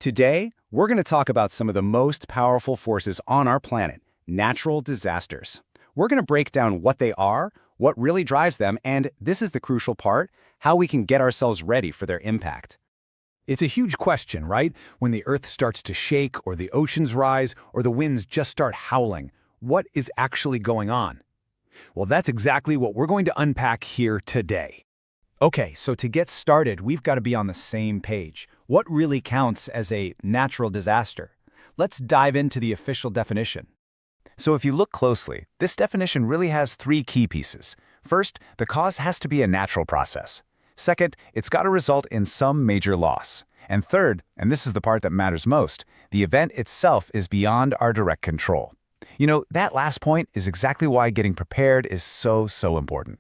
Today, we're going to talk about some of the most powerful forces on our planet, natural disasters. We're going to break down what they are, what really drives them, and this is the crucial part, how we can get ourselves ready for their impact. It's a huge question, right? When the Earth starts to shake, or the oceans rise, or the winds just start howling, what is actually going on? Well, that's exactly what we're going to unpack here today. Okay, so to get started, we've got to be on the same page. What really counts as a natural disaster? Let's dive into the official definition. So if you look closely, this definition really has three key pieces. First, the cause has to be a natural process. Second, it's got to result in some major loss. And third, and this is the part that matters most, the event itself is beyond our direct control. You know, that last point is exactly why getting prepared is so important.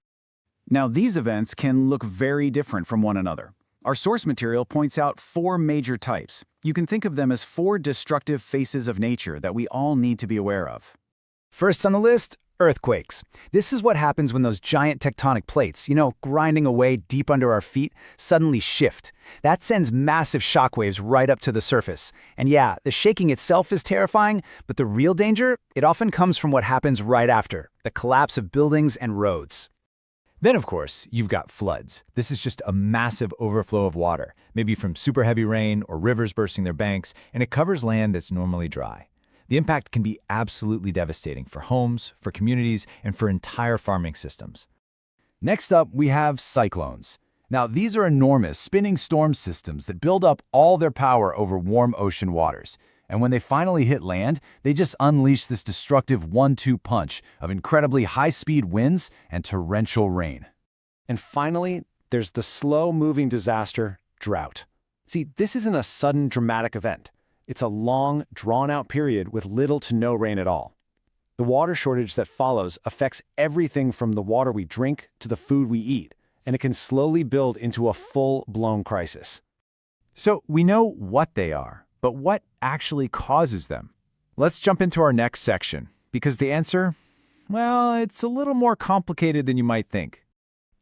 Now, these events can look very different from one another. Our source material points out four major types. You can think of them as four destructive faces of nature that we all need to be aware of. First on the list, earthquakes. This is what happens when those giant tectonic plates, grinding away deep under our feet, suddenly shift. That sends massive shockwaves right up to the surface. And yeah, the shaking itself is terrifying, but the real danger, it often comes from what happens right after, the collapse of buildings and roads. Then, of course, you've got floods. This is just a massive overflow of water, maybe from super heavy rain or rivers bursting their banks, and it covers land that's normally dry. The impact can be absolutely devastating for homes, for communities, and for entire farming systems. Next up, we have cyclones. Now, these are enormous, spinning storm systems that build up all their power over warm ocean waters. And when they finally hit land, they just unleash this destructive 1-2 punch of incredibly high-speed winds and torrential rain. And finally, there's the slow-moving disaster, drought. See, this isn't a sudden, dramatic event. It's a long, drawn-out period with little to no rain at all. The water shortage that follows affects everything from the water we drink to the food we eat, and it can slowly build into a full-blown crisis. So we know what they are. But what actually causes them? Let's jump into our next section, because the answer, well, it's a little more complicated than you might think.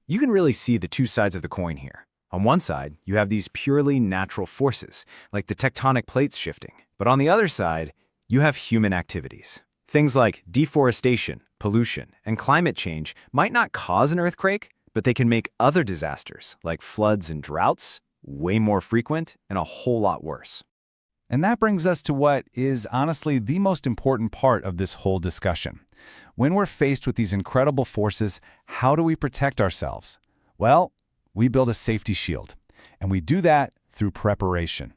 You can really see the two sides of the coin here. On one side, you have these purely natural forces, like the tectonic plates shifting. But on the other side, you have human activities. Things like deforestation, pollution, and climate change might not cause an earthquake, but they can make other disasters, like floods and droughts, way more frequent and a whole lot worse. And that brings us to what is honestly the most important part of this whole discussion. When we're faced with these incredible forces, how do we protect ourselves? Well, we build a safety shield, and we do that through preparation.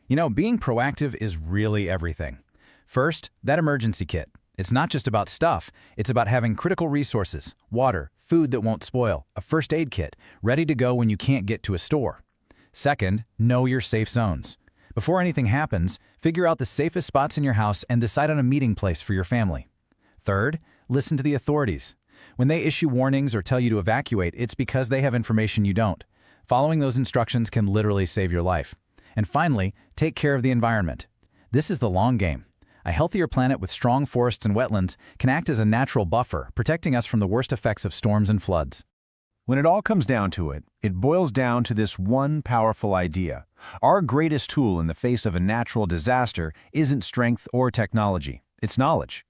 Being proactive is really everything. First, that emergency kit. It's not just about stuff, it's about having critical resources, water, food that won't spoil, a first aid kit, ready to go when you can't get to a store. Second, know your safe zones. Before anything happens, figure out the safest spots in your house and decide on a meeting place for your family. Third, listen to the authorities. When they issue warnings or tell you to evacuate, it's because they have information you don't. Following those instructions can literally save your life. And finally, take care of the environment. This is the long game. A healthier planet with strong forests and wetlands can act as a natural buffer, protecting us from the worst effects of storms and floods. When it all comes down to it, it boils down to this one powerful idea. Our greatest tool in the face of a natural disaster isn't strength or technology, it's knowledge.